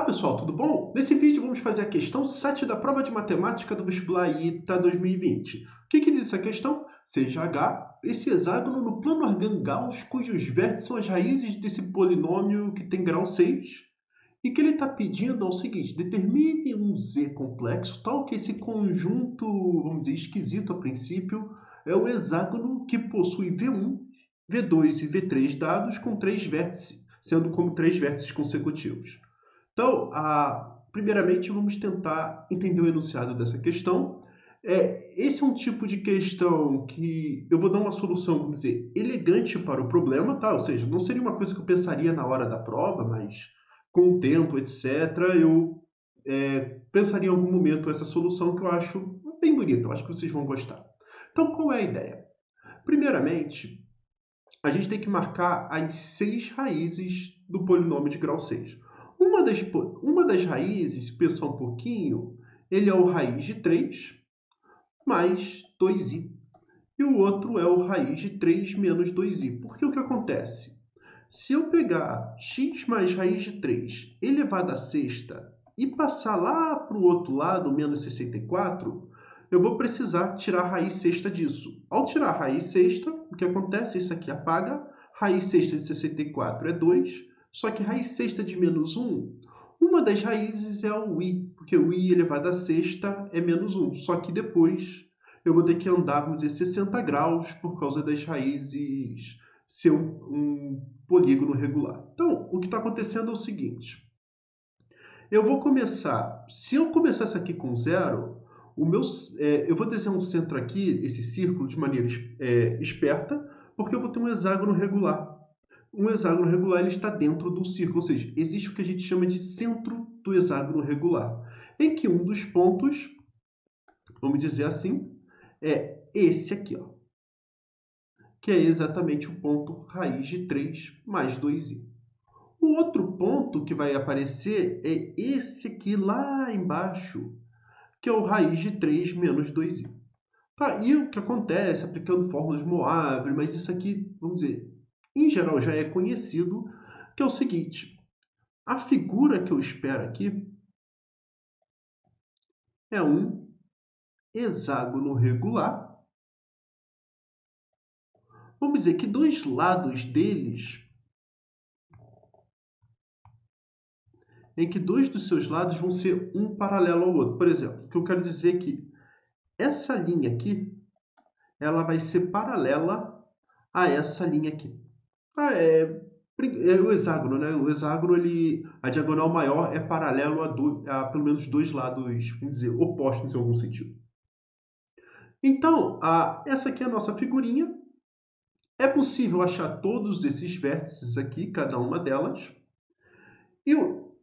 Pessoal, tudo bom? Nesse vídeo vamos fazer a questão 7 da prova de matemática do vestibular ITA 2020. O que diz essa questão? Seja H esse hexágono no plano Argand-Gauss cujos vértices são as raízes desse polinômio que tem grau 6 e que ele está pedindo é o seguinte: determine um Z complexo tal que esse conjunto, vamos dizer, esquisito a princípio, é o hexágono que possui V1, V2 e V3 dados com 3 vértices, sendo como 3 vértices consecutivos. Então, primeiramente, vamos tentar entender o enunciado dessa questão. Esse é um tipo de questão que eu vou dar uma solução, vamos dizer, elegante para o problema, tá? Ou seja, não seria uma coisa que eu pensaria na hora da prova, mas com o tempo, etc., eu pensaria em algum momento essa solução que eu acho bem bonita, eu acho que vocês vão gostar. Então, qual é a ideia? Primeiramente, a gente tem que marcar as 6 raízes do polinômio de grau 6. Uma das raízes, se pensar um pouquinho, ele é o raiz de 3 mais 2i. E o outro é o raiz de 3 menos 2i. Porque o que acontece? Se eu pegar x mais raiz de 3 elevado à sexta e passar lá para o outro lado, menos 64, eu vou precisar tirar a raiz sexta disso. Ao tirar a raiz sexta, o que acontece? Isso aqui apaga. Raiz sexta de 64 é 2, só que raiz sexta de menos 1, uma das raízes é o i, porque o i elevado à sexta é menos 1. Só que depois eu vou ter que andar, vamos dizer, 60 graus por causa das raízes ser um polígono regular. Então, o que está acontecendo é o seguinte. Eu vou começar, se eu começasse aqui com zero, eu vou desenhar um centro aqui, esse círculo, de maneira esperta, porque eu vou ter um hexágono regular. Um hexágono regular ele está dentro do círculo, ou seja, existe o que a gente chama de centro do hexágono regular, em que um dos pontos, vamos dizer assim, é esse aqui, ó, que é exatamente o ponto raiz de 3 mais 2i. O outro ponto que vai aparecer é esse aqui lá embaixo, que é o raiz de 3 menos 2i. Tá, e o que acontece aplicando fórmulas Moivre, mas isso aqui, vamos dizer, em geral já é conhecido, que é o seguinte: a figura que eu espero aqui é um hexágono regular. Vamos dizer que dois lados deles, em que dois dos seus lados vão ser um paralelo ao outro. Por exemplo, o que eu quero dizer é que essa linha aqui, ela vai ser paralela a essa linha aqui. É o hexágono, né? O hexágono, a diagonal maior é paralelo a pelo menos dois lados, vamos dizer, opostos em algum sentido. Então, essa aqui é a nossa figurinha. É possível achar todos esses vértices aqui, cada uma delas.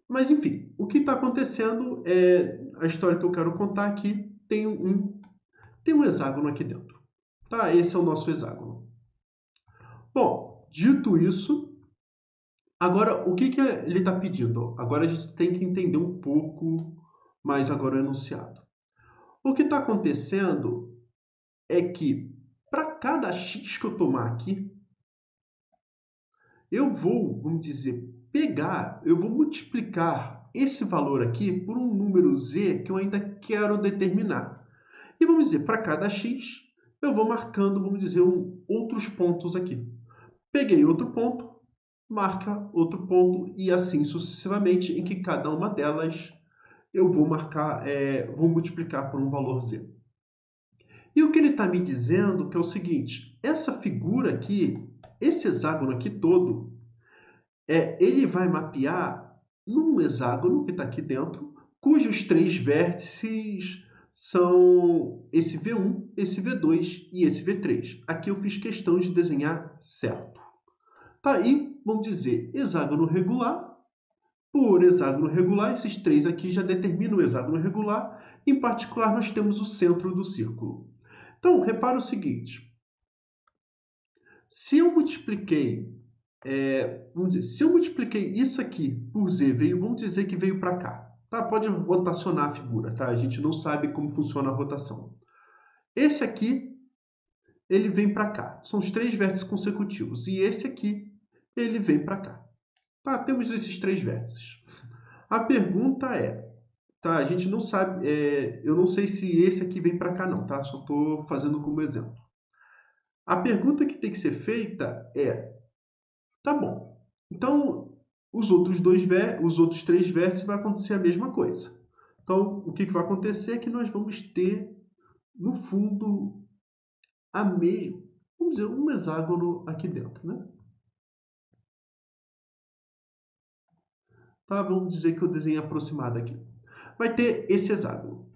Mas, enfim, o que está acontecendo é a história que eu quero contar aqui. Tem um hexágono aqui dentro. Tá? Esse é o nosso hexágono. Bom, dito isso, agora o que ele está pedindo? Agora a gente tem que entender um pouco mais agora o enunciado. O que está acontecendo é que para cada x que eu tomar aqui, eu vou, vamos dizer, eu vou multiplicar esse valor aqui por um número z que eu ainda quero determinar. E vamos dizer, para cada x, eu vou marcando, vamos dizer, outros pontos aqui. Peguei outro ponto, marca outro ponto e assim sucessivamente, em que cada uma delas eu vou vou multiplicar por um valor z. E o que ele está me dizendo que é o seguinte: essa figura aqui, esse hexágono aqui todo, ele vai mapear num hexágono que está aqui dentro, cujos 3 vértices são esse V1, esse V2 e esse V3. Aqui eu fiz questão de desenhar certo. Tá aí, vamos dizer, hexágono regular. Por hexágono regular, esses 3 aqui já determinam o hexágono regular. Em particular, nós temos o centro do círculo. Então, repara o seguinte. Se eu multipliquei se eu multipliquei isso aqui por z, vamos dizer que veio para cá. Tá? Pode rotacionar a figura, tá? A gente não sabe como funciona a rotação. Esse aqui, ele vem para cá. São os 3 vértices consecutivos. E esse aqui, ele vem para cá. Tá? Temos esses 3 vértices. A pergunta é, tá? A gente não sabe, eu não sei se esse aqui vem para cá não, tá? Só estou fazendo como exemplo. A pergunta que tem que ser feita é, tá bom, então os outros três vértices vai acontecer a mesma coisa. Então, o que vai acontecer é que nós vamos ter, no fundo, vamos dizer, um hexágono aqui dentro, né? Tá, vamos dizer que eu desenho aproximado aqui. Vai ter esse hexágono,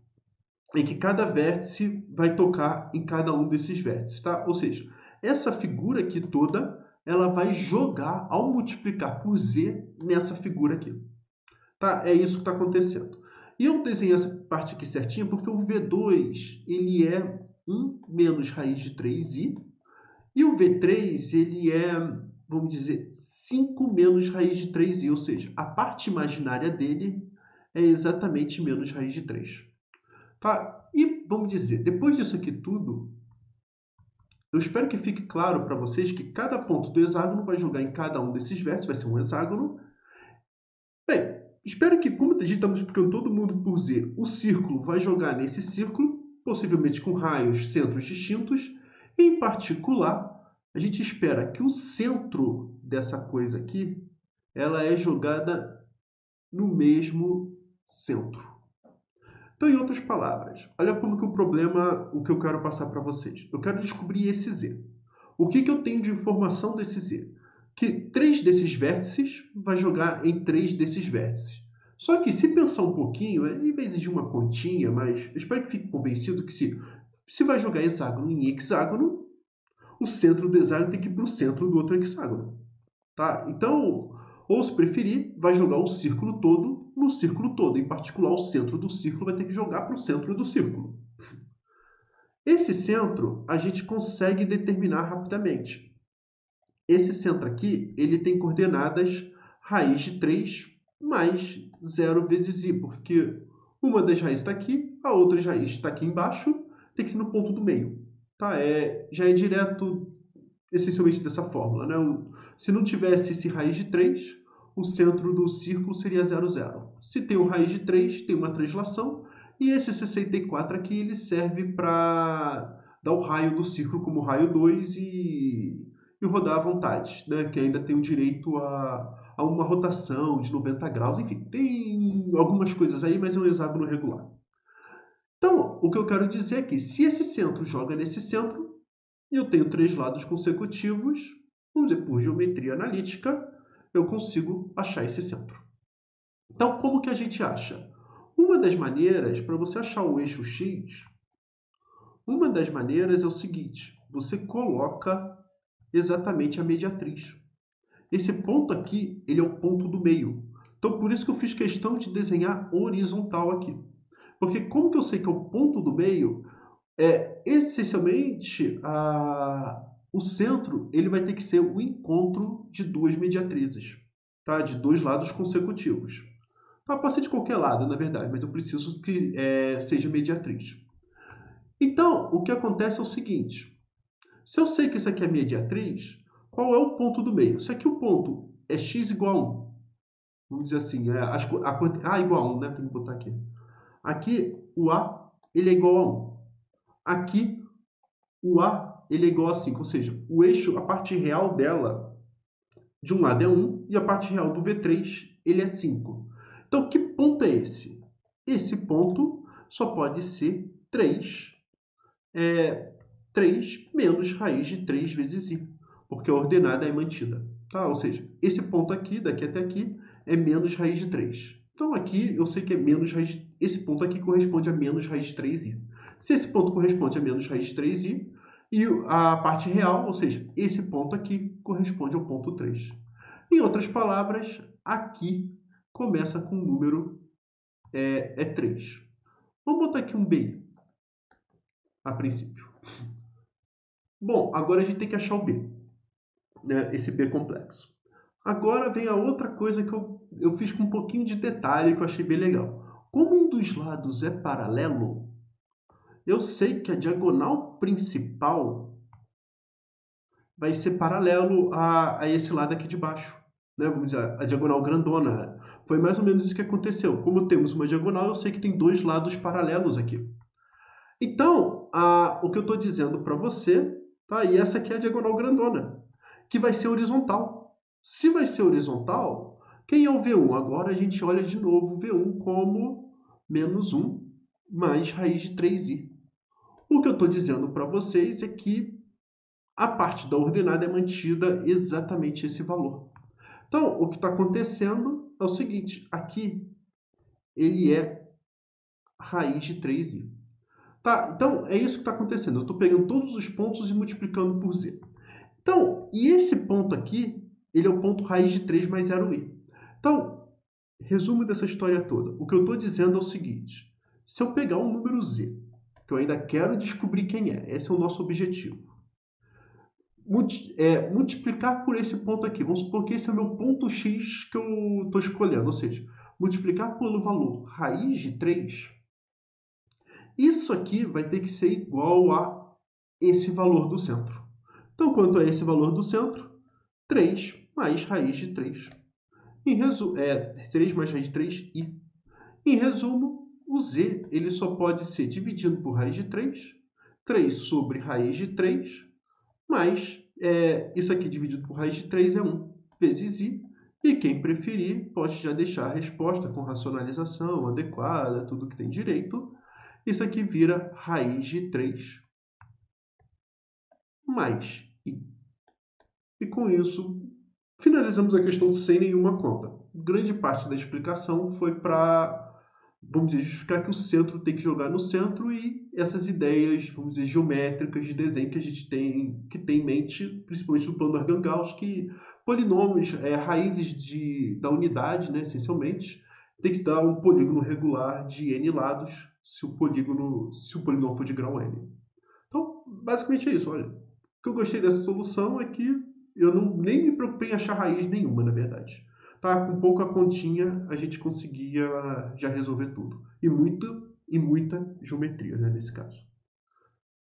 em que cada vértice vai tocar em cada um desses vértices, tá? Ou seja, essa figura aqui toda, ela vai jogar, ao multiplicar por z, nessa figura aqui. Tá? É isso que está acontecendo. E eu desenhei essa parte aqui certinha porque o V2 ele é 1 menos raiz de 3i e o V3 ele é, vamos dizer, 5 menos raiz de 3i, ou seja, a parte imaginária dele é exatamente menos raiz de 3. Tá? E vamos dizer, depois disso aqui tudo, eu espero que fique claro para vocês que cada ponto do hexágono vai jogar em cada um desses vértices, vai ser um hexágono. Bem, espero que, como a gente está multiplicando todo mundo por z, o círculo vai jogar nesse círculo, possivelmente com raios, centros distintos. Em particular, a gente espera que o centro dessa coisa aqui, ela é jogada no mesmo centro. Então, em outras palavras, olha como que o que eu quero passar para vocês. Eu quero descobrir esse z. O que eu tenho de informação desse z? Que 3 desses vértices vai jogar em 3 desses vértices. Só que se pensar um pouquinho, em vez de uma continha, mas eu espero que fique convencido que se vai jogar hexágono em hexágono, o centro do hexágono tem que ir para o centro do outro hexágono. Tá? Então, ou se preferir, vai jogar o círculo todo no círculo todo. Em particular, o centro do círculo vai ter que jogar para o centro do círculo. Esse centro a gente consegue determinar rapidamente. Esse centro aqui, ele tem coordenadas raiz de 3 mais 0 vezes i, porque uma das raízes está aqui, a outra raiz está aqui embaixo, tem que ser no ponto do meio. Tá? Já é direto, essencialmente dessa fórmula. Né? Se não tivesse esse raiz de 3, o centro do círculo seria 0, 0. Se tem o raiz de 3, tem uma translação, e esse 64 aqui ele serve para dar o raio do círculo como raio 2 e rodar à vontade, né? Que ainda tem o direito a uma rotação de 90 graus, enfim, tem algumas coisas aí, mas é um hexágono regular. Então, o que eu quero dizer é que se esse centro joga nesse centro, e eu tenho 3 lados consecutivos, vamos dizer, por geometria analítica, eu consigo achar esse centro. Então, como que a gente acha? Uma das maneiras, para você achar o eixo x, uma das maneiras é o seguinte, você coloca exatamente a mediatriz. Esse ponto aqui, ele é o ponto do meio. Então, por isso que eu fiz questão de desenhar horizontal aqui. Porque como que eu sei que é o ponto do meio? Essencialmente, o centro ele vai ter que ser o encontro de duas mediatrizes, tá? De dois lados consecutivos. Tá? Pode ser de qualquer lado, na verdade, mas eu preciso que seja mediatriz. Então, o que acontece é o seguinte. Se eu sei que isso aqui é mediatriz, qual é o ponto do meio? Se aqui o ponto é x igual a 1, vamos dizer assim, A igual a 1, né? Tem que botar aqui. Aqui, o A ele é igual a 1. Aqui, o A ele é igual a 5, ou seja, o eixo, a parte real dela, de um lado é 1 e a parte real do V3 ele é 5. Então, que ponto é esse? Esse ponto só pode ser 3 menos raiz de 3 vezes i, porque a ordenada é mantida. Tá? Ou seja, esse ponto aqui, daqui até aqui, é menos raiz de 3. Então, aqui eu sei que é menos raiz... Esse ponto aqui corresponde a menos raiz de 3i. Se esse ponto corresponde a menos raiz de 3i, e a parte real, ou seja, esse ponto aqui, corresponde ao ponto 3. Em outras palavras, aqui começa com o número 3. Vamos botar aqui um bi, a princípio. Bom, agora a gente tem que achar o b, né? Esse b complexo. Agora vem a outra coisa que eu fiz com um pouquinho de detalhe que eu achei bem legal. Como um dos lados é paralelo, eu sei que a diagonal principal vai ser paralelo a esse lado aqui de baixo, né? Vamos dizer, a diagonal grandona. Foi mais ou menos isso que aconteceu. Como temos uma diagonal, eu sei que tem dois lados paralelos aqui. Então, o que eu estou dizendo para você, tá? E essa aqui é a diagonal grandona, que vai ser horizontal. Se vai ser horizontal, quem é o V1? Agora a gente olha de novo o V1 como menos 1 mais raiz de 3i. O que eu estou dizendo para vocês é que a parte da ordenada é mantida exatamente esse valor. Então, o que está acontecendo é o seguinte, aqui ele é raiz de 3i. Tá, então é isso que está acontecendo. Eu estou pegando todos os pontos e multiplicando por z. Então, e esse ponto aqui, ele é o ponto raiz de 3 mais 0i. Então, resumo dessa história toda. O que eu estou dizendo é o seguinte. Se eu pegar um número z, que eu ainda quero descobrir quem é, esse é o nosso objetivo. Multiplicar por esse ponto aqui. Vamos supor que esse é o meu ponto x que eu estou escolhendo. Ou seja, multiplicar pelo valor raiz de 3, isso aqui vai ter que ser igual a esse valor do centro. Então, quanto a esse valor do centro? 3 mais raiz de 3. 3 mais raiz de 3i. Em resumo, o z ele só pode ser dividido por raiz de 3, 3 sobre raiz de 3, mais isso aqui dividido por raiz de 3 é 1 vezes i. E quem preferir pode já deixar a resposta com racionalização adequada, tudo que tem direito. Isso aqui vira raiz de 3 mais i. E com isso, finalizamos a questão sem nenhuma conta. Grande parte da explicação foi para, vamos dizer, justificar que o centro tem que jogar no centro e essas ideias, vamos dizer, geométricas de desenho que a gente tem em mente, principalmente no plano Argand-Gauss, que polinômios, raízes da unidade, né, essencialmente, tem que dar um polígono regular de n lados se o polinômio for de grau n. Então, basicamente é isso. Olha, o que eu gostei dessa solução é que eu nem me preocupei em achar raiz nenhuma, na verdade. Tá? Com pouca continha, a gente conseguia já resolver tudo. E muita geometria, né, nesse caso.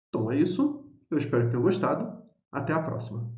Então é isso. Eu espero que tenham gostado. Até a próxima.